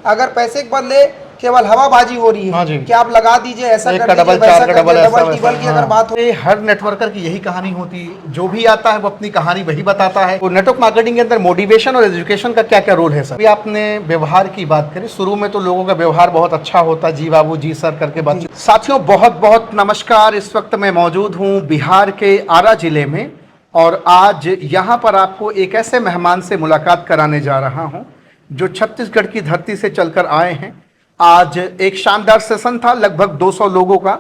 अगर पैसे के बदले केवल हवाबाजी हो रही हाँ है जी। कि आप लगा दीजिए, ऐसा एक कर का दीजिए, डबल, वैसा चार का कर डबल, दीजिए, ऐसा डबल वैसा। टिबल की अगर हाँ। बात हो। ये हर नेटवर्कर की यही कहानी होती, जो भी आता है वो अपनी कहानी वही बताता है। तो नेटवर्क मार्केटिंग के अंदर मोटिवेशन और एजुकेशन का क्या क्या रोल है सर? अभी आपने व्यवहार की बात करी, शुरू में तो लोगों का व्यवहार बहुत अच्छा होता, जी बाबू, जी सर करके बातचीत। साथियों, बहुत बहुत नमस्कार। इस वक्त मैं मौजूद हूँ बिहार के आरा जिले में, और आज यहाँ पर आपको एक ऐसे मेहमान से मुलाकात कराने जा रहा हूँ जो छत्तीसगढ़ की धरती से चलकर आए हैं। आज एक शानदार सेशन था लगभग 200 लोगों का।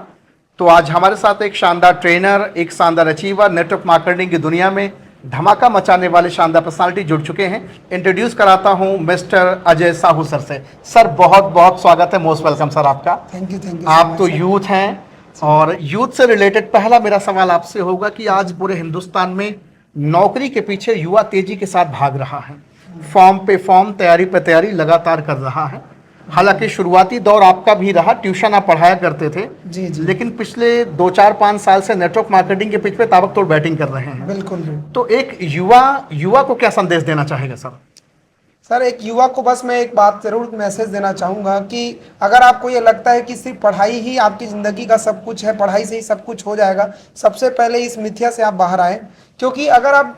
तो आज हमारे साथ एक शानदार ट्रेनर, एक शानदार अचीवर, नेटवर्क मार्केटिंग की दुनिया में धमाका मचाने वाले शानदार पर्सनालिटी जुड़ चुके हैं। इंट्रोड्यूस कराता हूं मिस्टर अजय साहू सर से। सर बहुत बहुत स्वागत है, मोस्ट वेलकम सर आपका। थैंक यू सो आप मच तो सर। यूथ हैं, और यूथ से रिलेटेड पहला मेरा सवाल आपसे होगा कि आज पूरे हिंदुस्तान में नौकरी के पीछे युवा तेजी के साथ भाग रहा है, फॉर्म पे फॉर्म, तैयारी पे तैयारी लगातार कर रहा है। हालांकि शुरुआती दौर आपका भी रहा, ट्यूशन आप पढ़ाया करते थे, जी जी, लेकिन पिछले 2 4 5 साल से नेटवर्क मार्केटिंग के पिच पे ताबकतोड़ बैटिंग कर रहे हैं। बिल्कुल भी। तो एक युवा को क्या संदेश देना चाहेगा सर? सर, एक युवा को बस मैं एक बात जरूर मैसेज देना चाहूँगा कि अगर आपको ये लगता है कि सिर्फ पढ़ाई ही आपकी ज़िंदगी का सब कुछ है, पढ़ाई से ही सब कुछ हो जाएगा, सबसे पहले इस मिथ्या से आप बाहर आए। क्योंकि अगर आप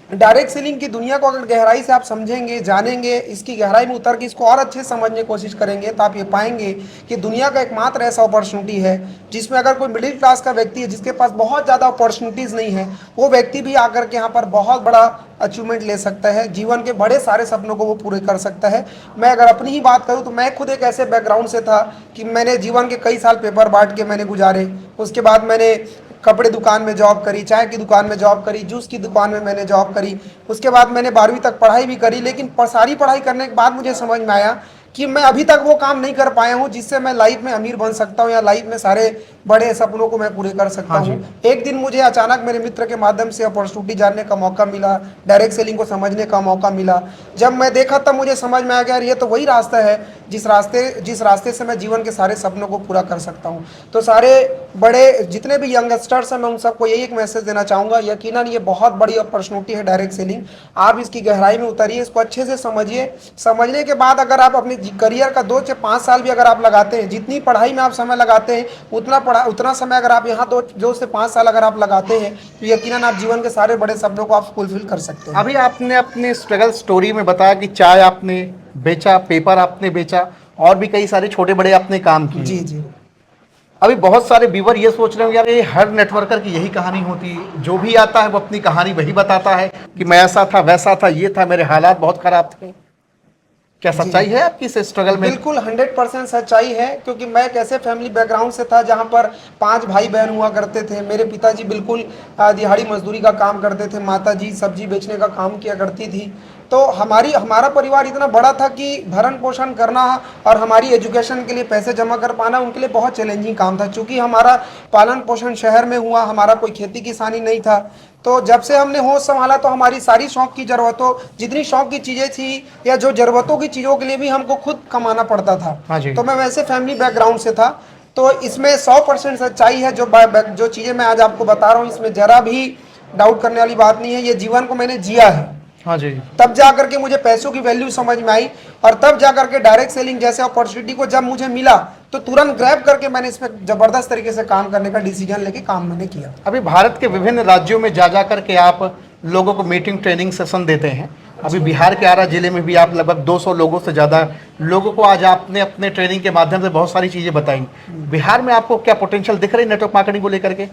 डायरेक्ट सेलिंग की दुनिया को अगर गहराई से आप समझेंगे, जानेंगे, इसकी गहराई में उतर के इसको और अच्छे से समझने की कोशिश करेंगे, तो आप ये पाएंगे कि दुनिया का एकमात्र ऐसा अपॉर्चुनिटी है जिसमें अगर कोई मिडिल क्लास का व्यक्ति है जिसके पास बहुत ज़्यादा अपॉर्चुनिटीज़ नहीं है, वो व्यक्ति भी आकर के यहाँ पर बहुत बड़ा अचीवमेंट ले सकता है, जीवन के बड़े सारे सपनों को वो पूरे कर सकता है। मैं अगर अपनी ही बात करूँ तो मैं खुद एक ऐसे बैकग्राउंड से था कि मैंने जीवन के कई साल पेपर बांट के मैंने गुजारे। उसके बाद मैंने कपड़े दुकान में जॉब करी, चाय की दुकान में जॉब करी, जूस की दुकान में मैंने जॉब करी। उसके बाद मैंने 12वीं तक पढ़ाई भी करी, लेकिन सारी पढ़ाई करने के बाद मुझे समझ में आया कि मैं अभी तक वो काम नहीं कर पाया हूँ जिससे मैं लाइफ में अमीर बन सकता हूँ या लाइफ में सारे बड़े सपनों को मैं पूरे कर सकता हूँ। एक दिन मुझे अचानक मेरे मित्र के माध्यम से अपॉर्चुनिटी जानने का मौका मिला, डायरेक्ट सेलिंग को समझने का मौका मिला। जब मैं देखा तब मुझे समझ में आ गया ये तो वही रास्ता है जिस रास्ते से मैं जीवन के सारे सपनों को पूरा कर सकता हूँ। तो सारे बड़े जितने भी यंगस्टर्स हैं, मैं उन सबको यही एक मैसेज देना चाहूँगा, यकीनन ये बहुत बड़ी अपॉर्चुनिटी है डायरेक्ट सेलिंग। आप इसकी गहराई में उतरिए, इसको अच्छे से समझिए। समझने के बाद अगर आप अपने करियर का 2 से 5 साल भी अगर आप लगाते हैं, जितनी पढ़ाई में आप समय लगाते हैं उतना समय अगर आप यहाँ 2 से 5 साल अगर आप लगाते हैं, तो यकीनन आप जीवन के सारे बड़े सपनों को आप फुलफिल कर सकते हैं। अभी आपने अपने स्ट्रगल स्टोरी में बताया कि चाय आपने बेचा, पेपर आपने बेचा, और भी कई सारे छोटे बड़े आपने काम किए। जी जी, अभी बहुत सारे व्यूवर ये सोच रहे होंगे यार ये हर नेटवर्कर की यही कहानी होती, जो भी आता है वो अपनी कहानी वही बताता है कि मैं ऐसा था, वैसा था, ये था, मेरे हालात बहुत खराब थे। क्या सच्चाई है आपकी इस स्ट्रगल में? बिल्कुल 100% सच्चाई है। क्योंकि मैं एक ऐसे फैमिली बैकग्राउंड से था जहाँ पर 5 भाई बहन हुआ करते थे। मेरे पिताजी बिल्कुल दिहाड़ी मजदूरी का काम करते थे, माताजी सब्जी बेचने का काम किया करती थी। तो हमारा परिवार इतना बड़ा था कि भरण पोषण करना और हमारी एजुकेशन के लिए पैसे जमा कर पाना उनके लिए बहुत चैलेंजिंग काम था। चूँकि हमारा पालन पोषण शहर में हुआ, हमारा कोई खेती किसानी नहीं था। तो जब से हमने होश संभाला तो हमारी सारी शौक की ज़रूरतों, जितनी शौक की चीज़ें थी या जो ज़रूरतों की चीज़ों के लिए भी हमको खुद कमाना पड़ता था। हाँ जी। तो मैं वैसे फैमिली बैकग्राउंड से था। तो इसमें 100% सच्चाई है। जो चीज़ें मैं आज आपको बता रहा हूँ इसमें ज़रा भी डाउट करने वाली बात नहीं है। ये जीवन को मैंने जिया है। हाँ जी। तब जा करके मुझे पैसों की वैल्यू समझ में आई, और तब जा करके डायरेक्ट सेलिंग जैसे अपॉर्चुनिटी को जब मुझे मिला तो तुरंत ग्रैब करके मैंने इसमें जबरदस्त तरीके से काम करने का डिसीजन लेके काम मैंने किया। अभी भारत के विभिन्न राज्यों में जा करके आप लोगों को मीटिंग ट्रेनिंग सेशन देते हैं। अभी बिहार के आरा जिले में भी आप लगभग 200 लोगों से ज़्यादा लोगों को आज आपने अपने ट्रेनिंग के माध्यम से बहुत सारी चीज़ें बताई। बिहार में आपको क्या पोटेंशियल दिख रही है नेटवर्क मार्केटिंग को लेकर के?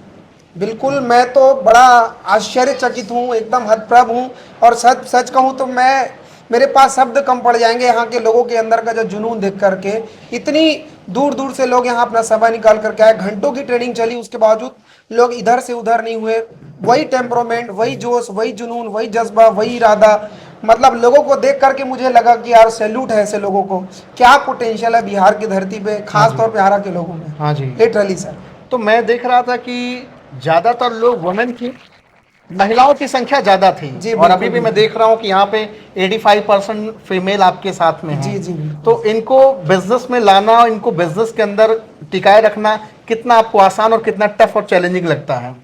बिल्कुल, मैं तो बड़ा आश्चर्यचकित हूँ, एकदम हतप्रभ हूँ। और सच सच कहूँ तो मेरे पास शब्द कम पड़ जाएंगे यहाँ के लोगों के अंदर का जो जुनून देख करके। इतनी दूर दूर से लोग यहाँ अपना समय निकाल करके आए, घंटों की ट्रेनिंग चली, उसके बावजूद लोग इधर से उधर नहीं हुए। वही टेम्परामेंट, वही जोश, वही जुनून, वही जज्बा, वही इरादा। मतलब लोगों को देख करके मुझे लगा कि यार सैल्यूट है ऐसे लोगों को। क्या पोटेंशियल है बिहार की धरती पे, खास तौर पे आरा के लोगों में। हाँ जी। Literally sir. तो मैं देख रहा था कि ज़्यादातर लोग वुमेन थी, महिलाओं की संख्या ज़्यादा थी। जी, और अभी भी बिल्कुल, मैं देख रहा हूँ कि यहाँ पे 85% फीमेल आपके साथ में है। जी जी, तो इनको बिजनेस में लाना, इनको बिजनेस के अंदर टिकाए रखना कितना आपको आसान और कितना टफ और चैलेंजिंग लगता है?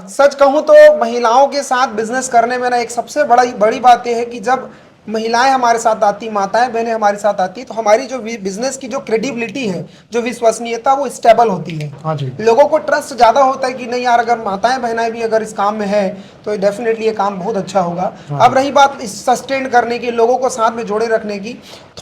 सच कहूँ तो महिलाओं के साथ बिजनेस करने में ना एक सबसे बड़ी बात यह है कि जब महिलाएं हमारे साथ आती, माताएं बहनें हमारे साथ आती, तो हमारी जो बिजनेस की जो क्रेडिबिलिटी है, जो विश्वसनीयता, वो स्टेबल होती है। हाँ जी। लोगों को ट्रस्ट ज़्यादा होता है कि नहीं यार, अगर माताएं बहनें भी अगर इस काम में है तो डेफिनेटली ये काम बहुत अच्छा होगा। अब रही बात इस सस्टेन करने की, लोगों को साथ में जोड़े रखने की,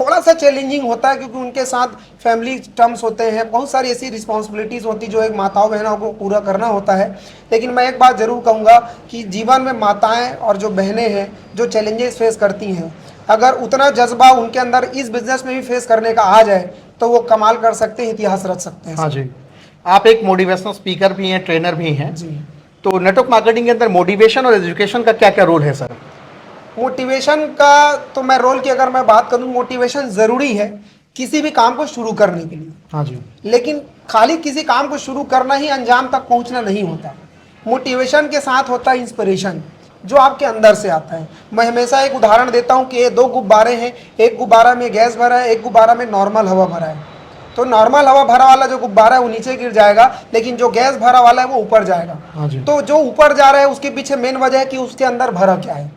थोड़ा सा चैलेंजिंग होता है क्योंकि उनके साथ फैमिली टर्म्स होते हैं, बहुत सारी ऐसी रिस्पॉन्सिबिलिटीज़ होती जो एक माताओं बहनों को पूरा करना होता है। लेकिन मैं एक बात ज़रूर कहूँगा कि जीवन में माताएं और जो बहनें हैं जो चैलेंजेस फेस करती हैं, अगर उतना जज्बा उनके अंदर इस बिजनेस में भी फेस करने का आ जाए तो वो कमाल कर सकते हैं, इतिहास रच सकते हैं। हाँ जी, आप एक मोटिवेशनल स्पीकर भी हैं, ट्रेनर भी हैं, जी। तो नेटवर्क मार्केटिंग के अंदर मोटिवेशन और एजुकेशन का क्या क्या रोल है सर? मोटिवेशन का तो मैं रोल की अगर मैं बात करूं, मोटिवेशन ज़रूरी है किसी भी काम को शुरू करने के लिए। हाँ जी। लेकिन खाली किसी काम को शुरू करना ही अंजाम तक पहुंचना नहीं होता। मोटिवेशन के साथ होता है इंस्पिरेशन, जो आपके अंदर से आता है। मैं हमेशा एक उदाहरण देता हूं कि ये दो गुब्बारे हैं, एक गुब्बारा में गैस भरा है, एक गुब्बारा में नॉर्मल हवा भरा है। तो नॉर्मल हवा भरा वाला जो गुब्बारा है वो नीचे गिर जाएगा, लेकिन जो गैस भरा वाला है वो ऊपर जाएगा। हाँ जी। तो जो ऊपर जा रहा है उसके पीछे मेन वजह है कि उसके अंदर भरा क्या है।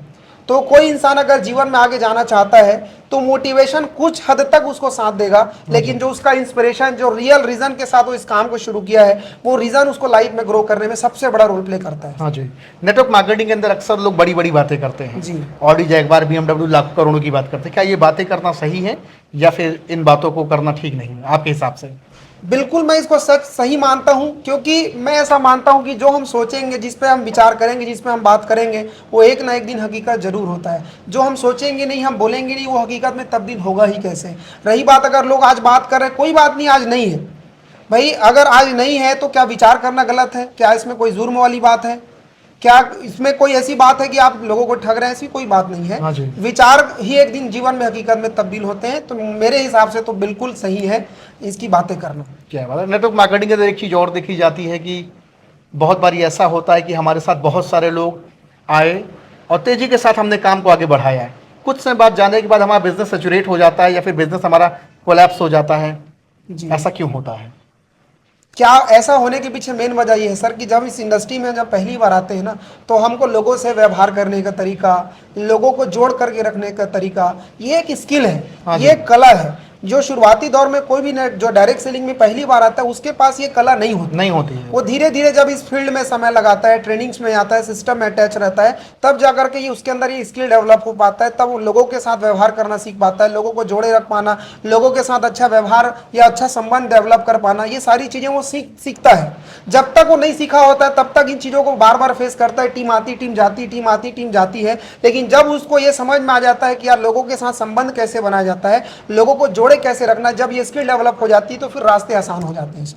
तो कोई इंसान अगर जीवन में आगे जाना चाहता है तो मोटिवेशन कुछ हद तक उसको साथ देगा, लेकिन जो उसका इंस्पिरेशन, जो रियल रीजन के साथ वो इस काम को शुरू किया है, वो रीजन उसको लाइफ में ग्रो करने में सबसे बड़ा रोल प्ले करता है। हाँ जी। नेटवर्क मार्केटिंग के अंदर अक्सर लोग बड़ी बड़ी बातें करते हैं जी। ऑडी, जैगवार, BMW लाखों करोड़ों की बात करते हैं। क्या ये बातें करना सही है या फिर इन बातों को करना ठीक नहीं है आपके हिसाब से? बिल्कुल मैं इसको सच सही मानता हूं, क्योंकि मैं ऐसा मानता हूं कि जो हम सोचेंगे, जिस पे हम विचार करेंगे, जिस पे हम बात करेंगे, वो एक ना एक दिन हकीकत जरूर होता है। जो हम सोचेंगे नहीं, हम बोलेंगे नहीं, वो हकीकत में तब्दील होगा ही कैसे। रही बात अगर लोग आज बात कर रहे हैं, कोई बात नहीं, आज नहीं है भाई, अगर आज नहीं है तो क्या विचार करना गलत है? क्या इसमें कोई जुर्म वाली बात है? क्या इसमें कोई ऐसी बात है कि आप लोगों को ठग रहे हैं? ऐसी कोई बात नहीं हाँ जी। है। विचार ही एक दिन जीवन में हकीकत में तब्दील होते हैं। तो मेरे हिसाब से तो बिल्कुल सही है इसकी बातें करना। क्या बात है। नेटवर्क मार्केटिंग के अंदर एक चीज़ और देखी जाती है कि बहुत बारी ऐसा होता है कि हमारे साथ बहुत सारे लोग आए और तेज़ी के साथ हमने काम को आगे बढ़ाया है, कुछ समय बाद जाने के बाद हमारा बिजनेस सैचुरेट हो जाता है या फिर बिजनेस हमारा कोलैप्स हो जाता है। जी। ऐसा क्यों होता है? क्या ऐसा होने के पीछे मेन वजह ये है सर कि जब इस इंडस्ट्री में जब पहली बार आते हैं ना, तो हमको लोगों से व्यवहार करने का तरीका, लोगों को जोड़ करके रखने का तरीका, ये एक स्किल है। हाँ ये एक कला है जो शुरुआती दौर में कोई भी जो डायरेक्ट सेलिंग में पहली बार आता है उसके पास ये कला नहीं होती है। वो धीरे धीरे जब इस फील्ड में समय लगाता है, ट्रेनिंग्स में आता है, सिस्टम में अटैच रहता है, तब जाकर के ये उसके अंदर ये स्किल डेवलप हो पाता है। तब वो लोगों के साथ व्यवहार करना सीख पाता है, लोगों को जोड़े रख पाना, लोगों के साथ अच्छा व्यवहार या अच्छा संबंध डेवलप कर पाना, ये सारी चीज़ें वो सीखता है। जब तक वो नहीं सीखा होता है तब तक इन चीज़ों को बार बार फेस करता है। टीम आती, टीम जाती, टीम आती, टीम जाती है। लेकिन जब उसको ये समझ में आ जाता है कि यार लोगों के साथ संबंध कैसे बनाया जाता है, लोगों को जोड़े कैसे रखना, जब ये स्किल डेवलप हो जाती है तो फिर रास्ते आसान हो जाते हैं।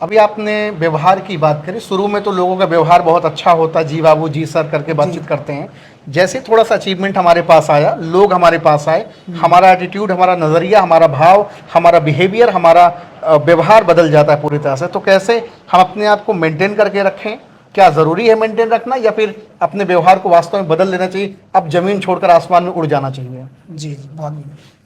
अभी आपने व्यवहार की बात करी, शुरू में तो लोगों का व्यवहार बहुत अच्छा होता, जी बाबू, जी सर करके बातचीत करते हैं। जैसे थोड़ा सा अचीवमेंट हमारे पास आया, लोग हमारे पास आए, हमारा एटीट्यूड, हमारा नज़रिया, हमारा भाव, हमारा बिहेवियर, हमारा व्यवहार बदल जाता है पूरी तरह से। तो कैसे हम अपने आप को मेंटेन करके रखें? क्या ज़रूरी है मेंटेन रखना या फिर अपने व्यवहार को वास्तव में बदल लेना चाहिए, अब ज़मीन छोड़कर आसमान में उड़ जाना चाहिए? जी बहुत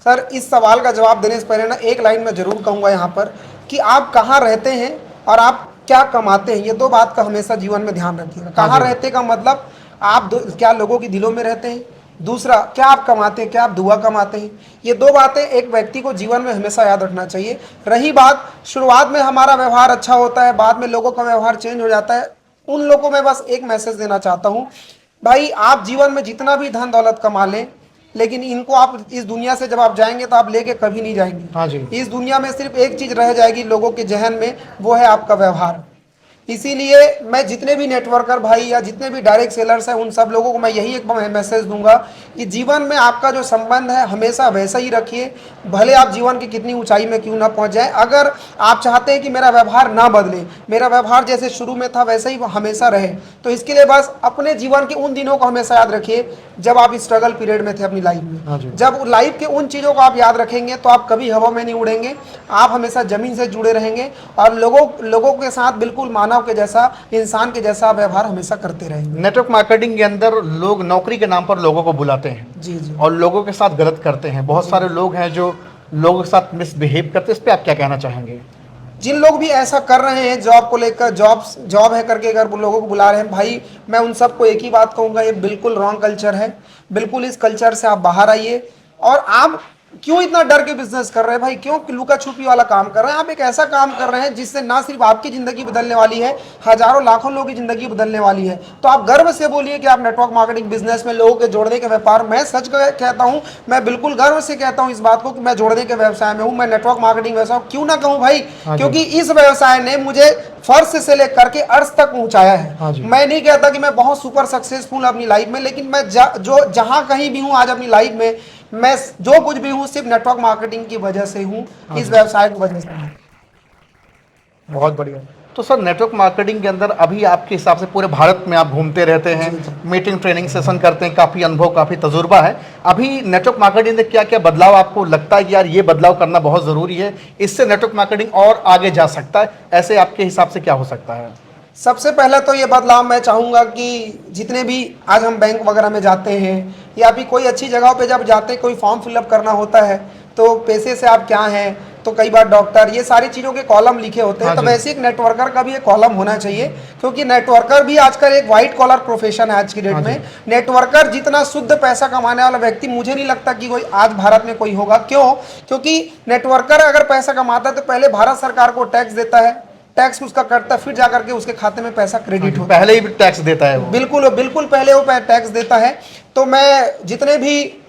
सर, इस सवाल का जवाब देने से पहले ना एक लाइन में ज़रूर कहूँगा यहाँ पर कि आप कहाँ रहते हैं और आप क्या कमाते हैं, ये दो बात का हमेशा जीवन में ध्यान रखिएगा। कहाँ रहते का मतलब आप क्या लोगों के दिलों में रहते हैं, दूसरा क्या आप कमाते हैं, क्या आप दुआ कमाते हैं। ये दो बातें एक व्यक्ति को जीवन में हमेशा याद रखना चाहिए। रही बात शुरुआत में हमारा व्यवहार अच्छा होता है, बाद में लोगों का व्यवहार चेंज हो जाता है, उन लोगों में बस एक मैसेज देना चाहता हूँ, भाई आप जीवन में जितना भी धन दौलत कमा लें, लेकिन इनको आप इस दुनिया से जब आप जाएंगे तो आप लेके कभी नहीं जाएंगे। हाँ जी। इस दुनिया में सिर्फ एक चीज़ रह जाएगी लोगों के जहन में, वो है आपका व्यवहार। इसीलिए मैं जितने भी नेटवर्कर भाई या जितने भी डायरेक्ट सेलर्स हैं उन सब लोगों को मैं यही एक मैसेज दूंगा कि जीवन में आपका जो संबंध है हमेशा वैसा ही रखिए, भले आप जीवन की कितनी ऊंचाई में क्यों ना पहुंच जाए। अगर आप चाहते हैं कि मेरा व्यवहार ना बदले, मेरा व्यवहार जैसे शुरू में था वैसे ही हमेशा रहे, तो इसके लिए बस अपने जीवन के उन दिनों को हमेशा याद रखिए जब आप स्ट्रगल पीरियड में थे अपनी लाइफ में। जब लाइफ के उन चीज़ों को आप याद रखेंगे तो आप कभी हवा में नहीं उड़ेंगे, आप हमेशा ज़मीन से जुड़े रहेंगे और लोगों के साथ बिल्कुल मानव के जैसा, इंसान के जैसा व्यवहार हमेशा करते रहेंगे। नेटवर्क मार्केटिंग के अंदर लोग नौकरी के नाम पर लोगों को बुलाते हैं जी जी, और लोगों के साथ गलत करते हैं। बहुत सारे लोग हैं जो लोगों के साथ मिसबिहेव करते हैं, इस पर आप क्या कहना चाहेंगे? जिन लोग भी ऐसा कर रहे हैं जॉब को लेकर, जॉब है करके अगर लोगों को बुला रहे हैं, भाई मैं उन सबको एक ही बात कहूंगा, ये बिल्कुल रॉन्ग कल्चर है। बिल्कुल इस कल्चर से आप बाहर आइए। और आप क्यों इतना डर के बिजनेस कर रहे हैं भाई, क्यों लुका छुपी वाला काम कर रहे हैं? आप एक ऐसा काम कर रहे हैं जिससे ना सिर्फ आपकी जिंदगी बदलने वाली है, हजारों लाखों लोगों की जिंदगी बदलने वाली है। तो आप गर्व से बोलिए कि आप नेटवर्क मार्केटिंग बिजनेस में लोगों के जोड़ने के व्यापार, मैं सच कहता हूं, मैं बिल्कुल गर्व से कहता हूं इस बात को कि मैं जोड़ने के व्यवसाय में हूं, मैं नेटवर्क मार्केटिंग व्यवसाय क्यों ना कहूं भाई, क्योंकि इस व्यवसाय ने मुझे फर्श से लेकर के अर्श तक पहुंचाया है। मैं नहीं कहता कि मैं बहुत सुपर सक्सेसफुल अपनी लाइफ में, लेकिन मैं जहां कहीं भी हूं आज अपनी लाइफ में, मैं जो कुछ भी हूं सिर्फ नेटवर्क मार्केटिंग की वजह से हूं, इस व्यवसाय की वजह से हूं। बहुत बढ़िया। तो सर नेटवर्क मार्केटिंग के अंदर अभी आपके हिसाब से पूरे भारत में आप घूमते रहते हैं, मीटिंग ट्रेनिंग सेशन करते हैं, काफ़ी अनुभव काफ़ी तजुर्बा है। अभी नेटवर्क मार्केटिंग में क्या क्या बदलाव आपको लगता है कि यार ये बदलाव करना बहुत ज़रूरी है, इससे नेटवर्क मार्केटिंग और आगे जा सकता है, ऐसे आपके हिसाब से क्या हो सकता है? सबसे पहले तो ये बदलाव मैं चाहूँगा कि जितने भी आज हम बैंक वगैरह में जाते हैं या फिर कोई अच्छी जगहों पे जब जाते हैं, कोई फॉर्म फिलअप करना होता है, तो पैसे से आप क्या हैं, तो कई बार डॉक्टर, ये सारी चीज़ों के कॉलम लिखे होते हैं। तो वैसे एक नेटवर्कर का भी एक कॉलम होना चाहिए, क्योंकि नेटवर्कर भी आजकल एक वाइट कॉलर प्रोफेशन है आज की डेट में। नेटवर्कर जितना शुद्ध पैसा कमाने वाला व्यक्ति मुझे नहीं लगता कि कोई आज भारत में कोई होगा। क्यों? क्योंकि नेटवर्कर अगर पैसा कमाता है तो पहले भारत सरकार को टैक्स देता है, टैक्स उसका कटता, फिर जाकर के उसके खाते में पैसा क्रेडिट होता है। पहले ही टैक्स देता है वो। बिल्कुल बिल्कुल पहले वो टैक्स देता है। तो मैं जितने भी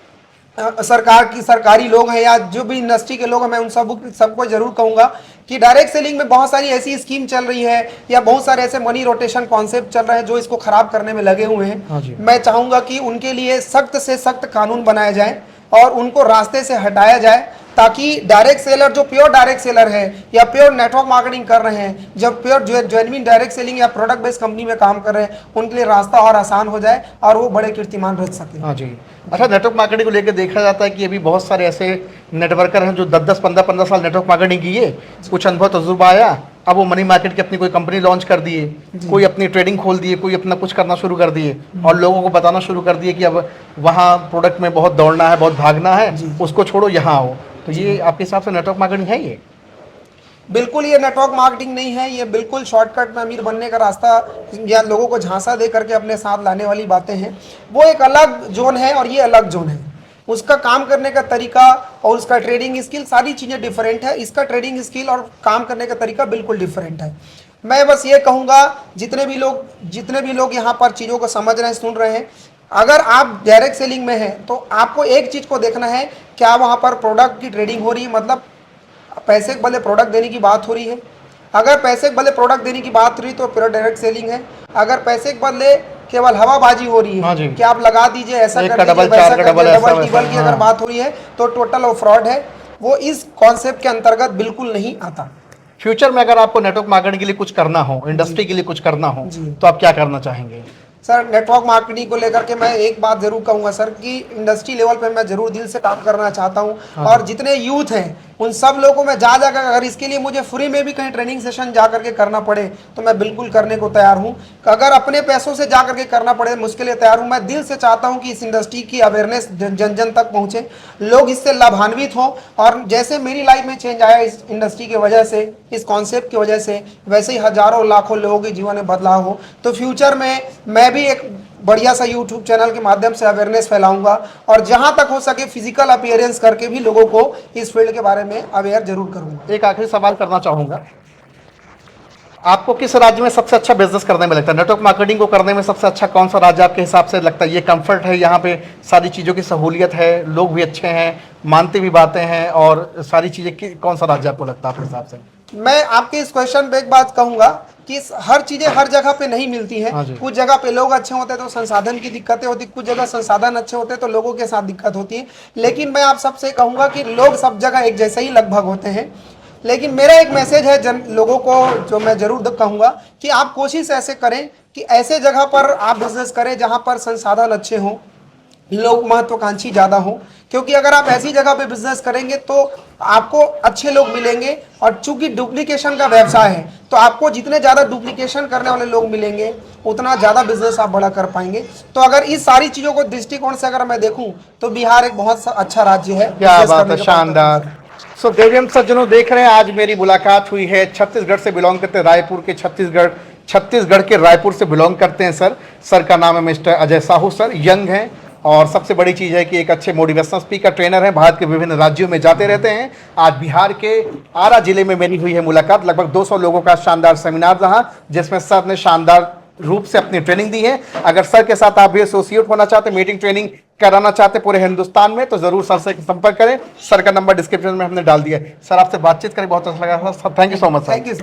सरकारी लोग हैं या जो भी इंडस्ट्री के लोग हैं, मैं उन सबको जरूर कहूंगा कि डायरेक्ट सेलिंग में बहुत सारी ऐसी स्कीम चल रही है या बहुत सारे ऐसे मनी रोटेशन कॉन्सेप्ट चल रहे हैं जो इसको खराब करने में लगे हुए हैं। मैं चाहूंगा कि उनके लिए सख्त से सख्त कानून बनाए जाए और उनको रास्ते से हटाया जाए, ताकि डायरेक्ट सेलर जो प्योर डायरेक्ट सेलर है या प्योर नेटवर्क मार्केटिंग कर रहे हैं, जब प्योर जेन्युइन डायरेक्ट सेलिंग या प्रोडक्ट बेस्ड कंपनी में काम कर रहे हैं, उनके लिए रास्ता और आसान हो जाए और वो बड़े कीर्तिमान रच सके। हाँ जी। अच्छा, नेटवर्क मार्केटिंग को लेकर देखा जाता है कि अभी बहुत सारे ऐसे नेटवर्कर हैं जो 10-10, 15-15 साल नेटवर्क मार्केटिंग किए, कुछ अनुभव तजुर्बा आया, अब वो मनी मार्केट की अपनी कोई कंपनी लॉन्च कर दिए, कोई अपनी ट्रेडिंग खोल दिए, कोई अपना कुछ करना शुरू कर दिए और लोगों को बताना शुरू कर दिए कि अब वहाँ प्रोडक्ट में बहुत दौड़ना है, बहुत भागना है, उसको छोड़ो यहाँ आओ। तो ये आपके हिसाब से नेटवर्क मार्केटिंग है? ये बिल्कुल ये नेटवर्क मार्केटिंग नहीं है, ये बिल्कुल शॉर्टकट में अमीर बनने का रास्ता या लोगों को झांसा दे करके अपने साथ लाने वाली बातें हैं। वो एक अलग जोन है और ये अलग जोन है। उसका काम करने का तरीका और उसका ट्रेडिंग स्किल, सारी चीज़ें डिफरेंट है। इसका ट्रेडिंग स्किल और काम करने का तरीका बिल्कुल डिफरेंट है। मैं बस ये कहूँगा, जितने भी लोग यहाँ पर चीज़ों को समझ रहे हैं, सुन रहे हैं, अगर आप डायरेक्ट सेलिंग में हैं तो आपको एक चीज़ को देखना है, क्या वहाँ पर प्रोडक्ट की ट्रेडिंग हो रही है, मतलब पैसे के बदले प्रोडक्ट देने की बात हो रही है। अगर पैसे के बदले प्रोडक्ट देने की बात हो रही है तो प्योर डायरेक्ट सेलिंग है। अगर पैसे के बदले केवल हवाबाजी हो रही है कि आप लगा दीजिए, ऐसा कर दीजिए, वैसा कर दीजिए, डबल टिबल की अगर बात हो रही है तो टोटल वो फ्रॉड है। वो इस कॉन्सेप्ट के अंतर्गत बिल्कुल नहीं आता। फ्यूचर में अगर आपको नेटवर्क मार्केटिंग के लिए कुछ करना हो, इंडस्ट्री के लिए कुछ करना हो, तो आप क्या करना चाहेंगे? सर नेटवर्क मार्केटिंग को लेकर के मैं एक बात जरूर कहूँगा सर, कि इंडस्ट्री लेवल पे मैं जरूर दिल से काम करना चाहता हूँ। और जितने यूथ हैं उन सब लोगों को मैं जा जाकर, अगर इसके लिए मुझे फ्री में भी कहीं ट्रेनिंग सेशन जा करके करना पड़े तो मैं बिल्कुल करने को तैयार हूँ। अगर अपने पैसों से जा करके करना पड़े मुझके लिए तैयार हूँ। मैं दिल से चाहता हूँ कि इस इंडस्ट्री की अवेयरनेस जन जन तक पहुँचे, लोग इससे लाभान्वित हों। और जैसे मेरी लाइफ में चेंज आया इस इंडस्ट्री की वजह से, इस कॉन्सेप्ट की वजह से, वैसे ही हजारों लाखों लोगों के जीवन में बदलाव हो। तो फ्यूचर में मैं भी एक बढ़िया सा यूट्यूब चैनल के माध्यम से अवेयरनेस फैलाऊंगा और जहां तक हो सके फिजिकल अपीयरेंस करके भी लोगों को इस फील्ड के बारे में अवेयर जरूर करूंगा। एक आखिरी सवाल करना चाहूंगा, आपको किस राज्य में सबसे अच्छा बिजनेस करने में लगता है? नेटवर्क मार्केटिंग को करने में सबसे अच्छा कौन सा राज्य आपके हिसाब से लगता है? ये कंफर्ट है, यहाँ पे सारी चीज़ों की सहूलियत है, लोग भी अच्छे हैं, मानते भी बातें हैं, और सारी चीज़ें, कौन सा राज्य आपको लगता है आपके हिसाब से? मैं आपके इस क्वेश्चन पे एक बात कहूंगा कि हर चीजें हर जगह पे नहीं मिलती हैं। कुछ जगह पे लोग अच्छे होते हैं तो संसाधन की दिक्कतें होती, कुछ जगह संसाधन अच्छे होते हैं तो लोगों के साथ दिक्कत होती है। लेकिन मैं आप सबसे कहूंगा कि लोग सब जगह एक जैसे ही लगभग होते हैं। लेकिन मेरा एक मैसेज है लोगों को, जो मैं जरूर कहूंगा कि आप कोशिश ऐसे करें कि ऐसे जगह पर आप बिजनेस करें जहां पर संसाधन अच्छे हों, लोग महत्वाकांक्षी ज़्यादा हो। क्योंकि अगर आप ऐसी जगह पे बिजनेस करेंगे तो आपको अच्छे लोग मिलेंगे, और चूंकि डुप्लीकेशन का व्यवसाय है तो आपको जितने ज़्यादा डुप्लीकेशन करने वाले लोग मिलेंगे उतना ज़्यादा बिजनेस आप बड़ा कर पाएंगे। तो अगर इस सारी चीज़ों को दृष्टिकोण से अगर मैं देखूं तो बिहार एक बहुत अच्छा राज्य है। क्या बात है, शानदार। सो देवियम सज्जनों, देख रहे हैं आज मेरी मुलाकात हुई है छत्तीसगढ़ से बिलोंग करते हैं, रायपुर के छत्तीसगढ़ के रायपुर से बिलोंग करते हैं सर। सर का नाम है mister Ajay Sahu. Sir young हैं और सबसे बड़ी चीज़ है कि एक अच्छे मोटिवेशनल स्पीकर ट्रेनर हैं, भारत के विभिन्न राज्यों में जाते रहते हैं। आज बिहार के आरा जिले में मेरी हुई है मुलाकात। लगभग 200 लोगों का शानदार सेमिनार रहा, जिसमें सर ने शानदार रूप से अपनी ट्रेनिंग दी है। अगर सर के साथ आप भी एसोसिएट होना चाहते, मीटिंग ट्रेनिंग कराना चाहते पूरे हिंदुस्तान में, तो जरूर सर से संपर्क करें। सर का नंबर डिस्क्रिप्शन में हमने डाल दिया है। सर आपसे बातचीत करें बहुत अच्छा लगा sir. Thank you so much sir. Thank you.